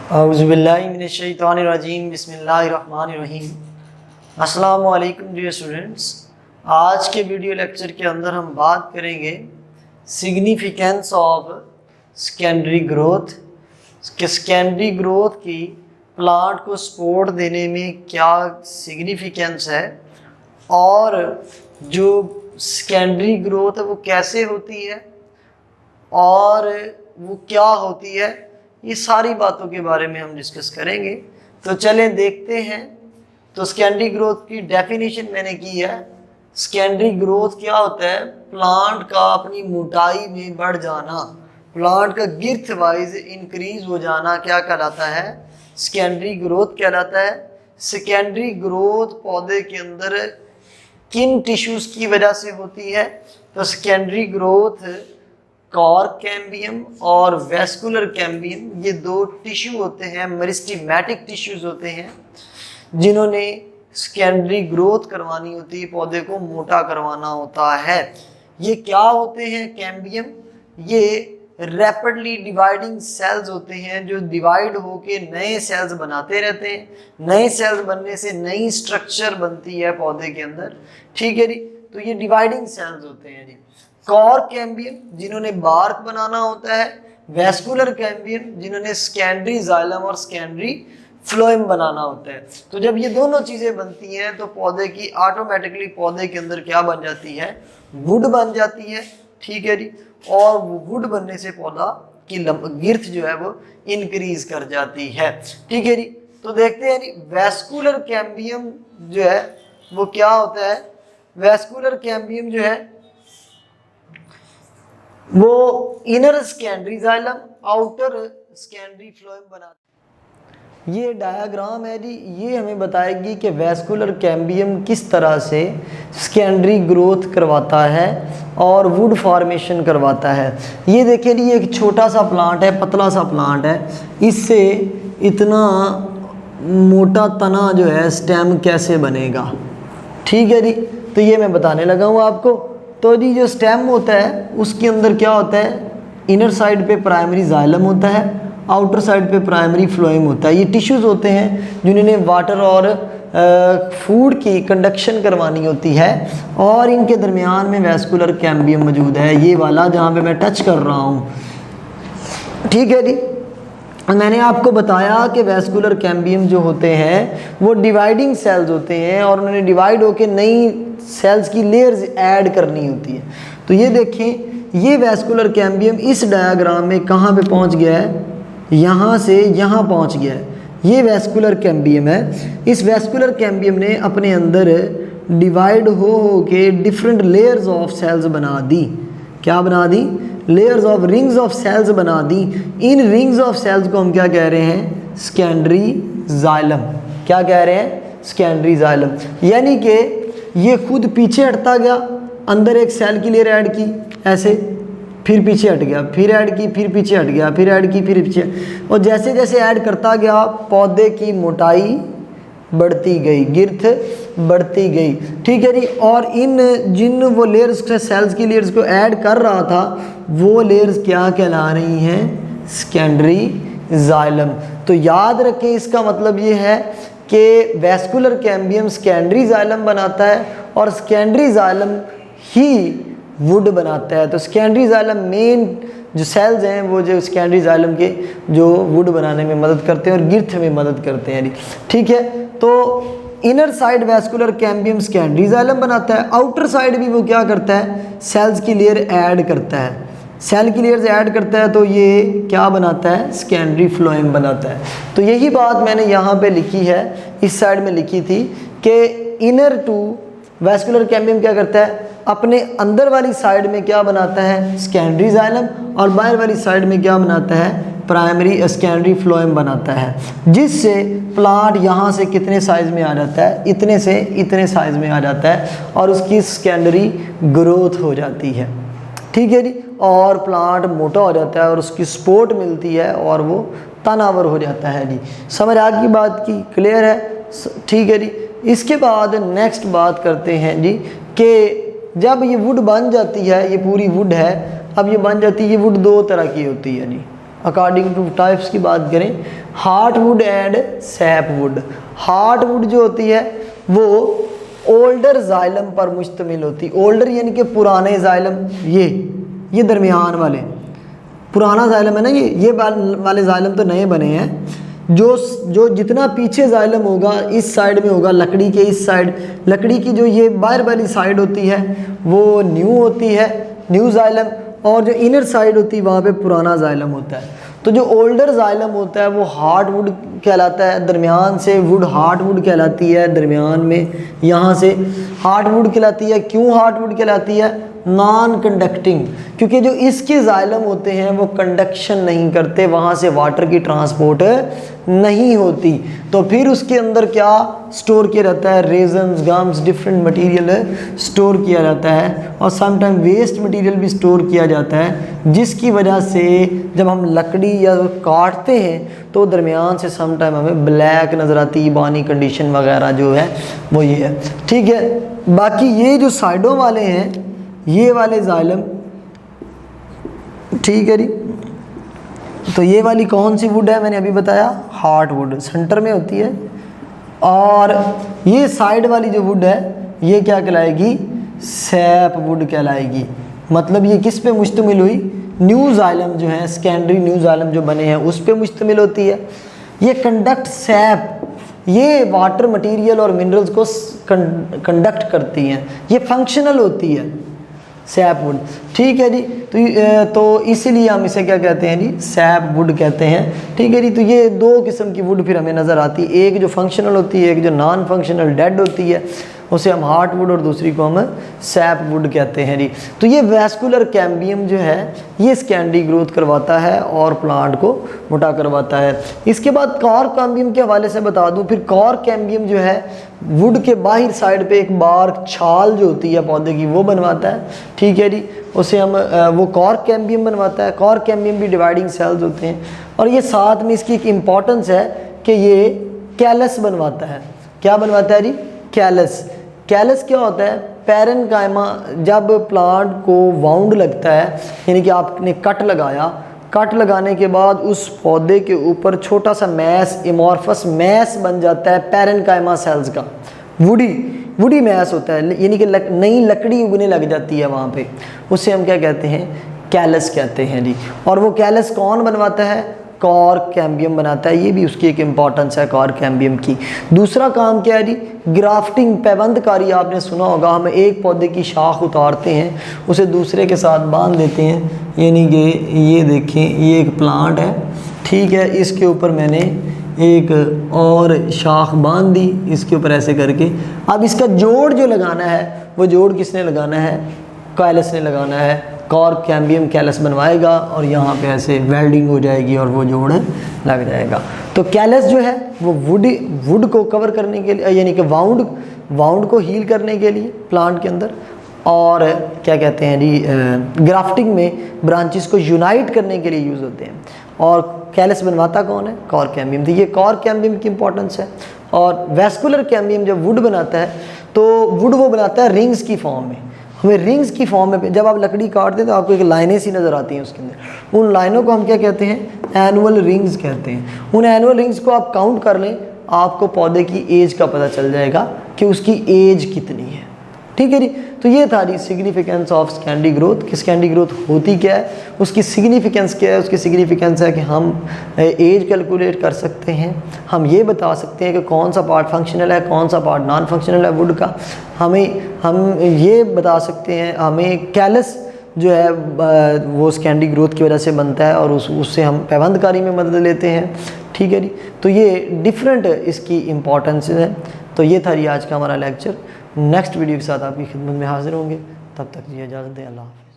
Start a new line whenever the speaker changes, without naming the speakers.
औज़ुबिल्लाहिमिनश्शैतानिर्रजीम बिस्मिल्लाहिर्रहमानिर्रहीम। अस्सलामु अलैकुम डियर स्टूडेंट्स। आज के वीडियो लेक्चर के अंदर हम बात करेंगे सिग्निफिकेंस ऑफ सेकेंडरी ग्रोथ कि सेकेंडरी ग्रोथ की प्लांट को सपोर्ट देने में क्या सिग्निफिकेंस है और जो सेकेंडरी ग्रोथ है वो कैसे होती है और वो क्या होती है, ये सारी बातों के बारे में हम डिस्कस करेंगे। तो चलें देखते हैं। तो सेकेंडरी ग्रोथ की डेफिनेशन मैंने की है। सेकेंडरी ग्रोथ क्या होता है? प्लांट का अपनी मोटाई में बढ़ जाना, प्लांट का गिर्थ वाइज इंक्रीज हो जाना क्या कहलाता है? सेकेंडरी ग्रोथ कहलाता है। सेकेंडरी ग्रोथ पौधे के अंदर किन टिश्यूज की वजह से होती है? तो सेकेंडरी ग्रोथ कॉर्क कैम्बियम और वेस्कुलर कैम्बियम, ये दो टिश्यू होते हैं, मेरिस्टेमेटिक टिश्यूज होते हैं, जिन्होंने सेकेंडरी ग्रोथ करवानी होती है, पौधे को मोटा करवाना होता है। ये क्या होते हैं? कैम्बियम ये रैपिडली डिवाइडिंग सेल्स होते हैं जो डिवाइड होके नए सेल्स बनाते रहते हैं। नए सेल्स बनने से नई स्ट्रक्चर बनती है पौधे के अंदर, ठीक है जी। तो ये डिवाइडिंग सेल्स होते हैं जी। कॉर्क कैम्बियम जिन्होंने बार्क बनाना होता है, वेस्कुलर कैम्बियम जिन्होंने सेकेंडरी जाइलम और सेकेंडरी फ्लोएम बनाना होता है। तो जब ये दोनों चीज़ें बनती हैं तो पौधे की ऑटोमेटिकली पौधे के अंदर क्या बन जाती है? वुड बन जाती है, ठीक है जी। और वुड बनने से पौधा की गिर्थ जो है वो इंक्रीज कर जाती है, ठीक है जी। तो देखते हैं जी वेस्कुलर कैम्बियम जो है वो क्या होता है? वेस्कुलर कैम्बियम जो है वो inner secondary xylem outer secondary phloem बनाता है। ये डायग्राम है जी, ये हमें बताएगी कि वेस्कुलर कैम्बियम किस तरह से सेकेंडरी ग्रोथ करवाता है और वुड फॉर्मेशन करवाता है। ये देखिए जी, एक छोटा सा प्लांट है, पतला सा प्लांट है, इससे इतना मोटा तना जो है स्टेम कैसे बनेगा, ठीक है जी। तो ये मैं बताने लगा हूँ आपको। तो जी जो स्टेम होता है उसके अंदर क्या होता है? इनर साइड पे प्राइमरी जाइलम होता है, आउटर साइड पे प्राइमरी फ्लोएम होता है। ये टिश्यूज़ होते हैं जिन्होंने वाटर और फूड की कंडक्शन करवानी होती है और इनके दरमियान में वेस्कुलर कैम्बियम मौजूद है, ये वाला जहाँ पे मैं टच कर रहा हूँ, ठीक है जी। मैंने आपको बताया कि वेस्कुलर कैम्बियम जो होते हैं वो डिवाइडिंग सेल्स होते हैं और उन्होंने डिवाइड होकर नई सेल्स की लेयर्स ऐड करनी होती है। तो ये देखें, ये वेस्कुलर कैम्बियम इस डायग्राम में कहाँ पे पहुँच गया है? यहाँ से यहाँ पहुँच गया है। ये वेस्कुलर कैम्बियम है। इस वेस्कुलर कैम्बियम ने अपने अंदर डिवाइड हो के डिफरेंट लेयर्स ऑफ सेल्स बना दी। क्या बना दी? Layers of rings of cells बना दी। इन रिंग्स ऑफ सेल्स को हम क्या कह रहे हैं? Secondary xylem. क्या कह रहे हैं? Secondary xylem. यानी कि ये खुद पीछे हटता गया, अंदर एक सेल की लेयर ऐड की ऐसे, फिर पीछे हट गया, फिर ऐड की, फिर पीछे हट गया, फिर ऐड की, फिर पीछे, और जैसे जैसे ऐड करता गया पौधे की मोटाई बढ़ती गई, गिर्थ बढ़ती गई, ठीक है जी। और इन जिन वो लेयर्स सेल्स की लेयर्स को ऐड कर रहा था वो लेयर्स क्या कहला रही हैं? Secondary xylem. तो याद रखें, इसका मतलब ये है कि वेस्कुलर कैम्बियम सेकेंडरी जाइलम बनाता है और सेकेंडरी जाइलम ही वुड बनाता है। तो सेकेंडरी जाइलम मेन जो सेल्स हैं वो जो सेकेंडरी जाइलम के जो वुड बनाने में मदद करते हैं और गिर्थ में मदद करते हैं, ठीक है। तो inner side vascular cambium secondary xylem बनाता है, आउटर साइड भी वो क्या करता है? सेल्स की लेयर ऐड करता है। सेल की लेयर ऐड करता है तो ये क्या बनाता है? सेकेंडरी फ्लोएम बनाता है। तो यही बात मैंने यहाँ पे लिखी है, इस साइड में लिखी थी कि इनर टू वेस्कुलर कैम्बियम क्या करता है? अपने अंदर वाली साइड में क्या बनाता है? सेकेंडरी जाइलम, और बाहर वाली साइड में क्या बनाता है? प्राइमरी सेकेंडरी फ्लोएम बनाता है, जिससे प्लांट यहाँ से कितने साइज़ में आ जाता है? इतने से इतने साइज़ में आ जाता है और उसकी सेकेंडरी ग्रोथ हो जाती है, ठीक है जी। और प्लांट मोटा हो जाता है और उसकी सपोर्ट मिलती है और वो तनावर हो जाता है जी। समझ आ गई बात की? क्लियर है, ठीक है जी। इसके बाद नेक्स्ट बात करते हैं जी कि जब ये वुड बन जाती है, ये पूरी वुड है, अब ये बन जाती है, ये वुड दो तरह की होती है जी। अकॉर्डिंग टू टाइप्स की बात करें, हार्टवुड एंड सैपवुड। हार्टवुड जो होती है वो ओल्डर जाइलम पर मुश्तमिल होती। ओल्डर यानी कि पुराने जाइलम, ये दरमियान वाले पुराना जाइलम है ना, ये वाले जाइलम तो नए बने हैं। जो जितना पीछे जाइलम होगा इस साइड में होगा, लकड़ी के इस साइड, लकड़ी की जो ये बाहर वाली साइड होती है वो न्यू होती है, न्यू जाइलम, और जो इनर साइड होती है वहाँ पे पुराना जाइलम होता है। तो जो ओल्डर जाइलम होता है वो हार्डवुड कहलाता है, दरमियान से वुड हार्डवुड कहलाती है, दरमियान में यहाँ से हार्डवुड कहलाती है। क्यों हार्डवुड कहलाती है? नॉन कंडक्टिंग, क्योंकि जो इसके जाइलम होते हैं वो कंडक्शन नहीं करते, वहाँ से वाटर की ट्रांसपोर्ट नहीं होती। तो फिर उसके अंदर क्या स्टोर किया रहता है? Resins, gums, different material store किया जाता है, और समटाइम वेस्ट मटेरियल भी स्टोर किया जाता है, जिसकी वजह से जब हम लकड़ी या काटते हैं तो दरमियान से समटाइम हमें ब्लैक नज़र आती है, बानी कंडीशन वगैरह जो है वो ये है। ठीक है, बाकी ये जो साइडों वाले हैं ये वाले जाइलम, ठीक है जी, तो ये वाली कौन सी वुड है? मैंने अभी बताया हार्टवुड, सेंटर में होती है। और ये साइड वाली जो वुड है ये क्या कहलाएगी? सैप वुड कहलाएगी। मतलब ये किस पे मुश्तमिल हुई? न्यू जाइलम जो है, सेकेंडरी न्यू जाइलम जो बने हैं उस पे मुश्तमिल होती है। ये कंडक्ट सैप, ये वाटर मटेरियल और मिनरल्स को कंडक्ट करती हैं, ये फंक्शनल होती है सैप वुड। ठीक है जी, तो इसीलिए हम इसे क्या कहते हैं जी? सैप वुड कहते हैं। ठीक है जी, तो ये दो किस्म की वुड फिर हमें नज़र आती है, एक जो फंक्शनल होती है, एक जो नॉन फंक्शनल डेड होती है, उसे हम हार्टवुड और दूसरी को हम सैप वुड कहते हैं जी। तो ये वैस्कुलर कैम्बियम जो है ये सेकेंडरी ग्रोथ करवाता है और प्लांट को मोटा करवाता है। इसके बाद कॉर्क कैम्बियम के हवाले से बता दूं, फिर कॉर्क कैम्बियम जो है वुड के बाहर साइड पे एक बार छाल जो होती है पौधे की वो बनवाता है। ठीक है जी, उसे हम वो कॉर्क कैम्बियम बनवाता है। कॉर्क कैम्बियम भी डिवाइडिंग सेल्स होते हैं, और ये साथ में इसकी एक इम्पॉर्टेंस है कि ये कैलस बनवाता है। क्या बनवाता है जी? कैलस। कैलस क्या होता है? पैरेनकाइमा, जब प्लांट को वाउंड लगता है, यानी कि आपने कट लगाया, कट लगाने के बाद उस पौधे के ऊपर छोटा सा मैस, एमॉर्फस मैस बन जाता है पैरेनकाइमा सेल्स का, वुडी मैस होता है, यानी कि नई लकड़ी उगने लग जाती है वहाँ पे, उसे हम क्या कहते हैं? कैलस कहते हैं जी। और वो कैलस कौन बनवाता है? कॉर्क कैम्बियम बनाता है। ये भी उसकी एक इम्पॉर्टेंस है कॉर्क कैम्बियम की। दूसरा काम क्या है जी? ग्राफ्टिंग, पैबंदकारी। आपने सुना होगा, हम एक पौधे की शाख उतारते हैं, उसे दूसरे के साथ बांध देते हैं, यानी कि ये देखें, ये एक प्लांट है, ठीक है, इसके ऊपर मैंने एक और शाख बांध दी, इसके ऊपर ऐसे करके। अब इसका जोड़ जो लगाना है वो जोड़ किसने लगाना है? कैलस ने लगाना है। कॉर्क कैम्बियम कैलस बनवाएगा और यहाँ पे ऐसे वेल्डिंग हो जाएगी और वो जोड़ लग जाएगा। तो कैलस जो है वो वुड को कवर करने के लिए, यानी कि वाउंड को हील करने के लिए प्लांट के अंदर, और क्या कहते हैं जी, ग्राफ्टिंग में ब्रांचेस को यूनाइट करने के लिए यूज़ होते हैं। और कैलस बनवाता कौन है? Cork cambium. तो ये कॉर्क कैम्बियम की इंपॉर्टेंस है। और वैस्कुलर कैम्बियम जब वुड बनाता है तो वुड वो बनाता है रिंग्स की फॉर्म में। हमें रिंग्स की फॉर्म में, जब आप लकड़ी काटते हैं तो आपको एक लाइनें सी नज़र आती हैं उसके अंदर, उन लाइनों को हम क्या कहते हैं? एनुअल रिंग्स कहते हैं। उन एनुअल रिंग्स को आप काउंट कर लें, आपको पौधे की एज का पता चल जाएगा कि उसकी एज कितनी है। ठीक है जी, तो ये था जी सिग्निफिकेंस ऑफ सेकेंडरी ग्रोथ। कि सेकेंडरी ग्रोथ होती क्या है, उसकी सिग्निफिकेंस क्या है? उसकी सिग्निफिकेंस है कि हम एज कैलकुलेट कर सकते हैं, हम ये बता सकते हैं कि कौन सा पार्ट फंक्शनल है, कौन सा पार्ट नॉन फंक्शनल है वुड का। हम ये बता सकते हैं, हमें कैलस जो है वो सेकेंडरी ग्रोथ की वजह से बनता है और उससे हम पैबंदकारी में मदद लेते हैं। ठीक है जी, तो ये डिफरेंट इसकी इम्पॉर्टेंस है। तो ये था जी आज का हमारा लेक्चर। नेक्स्ट वीडियो के साथ आपकी खिदमत में हाजिर होंगे, तब तक जी इजाज़त दें। अल्लाह हाफ़िज़।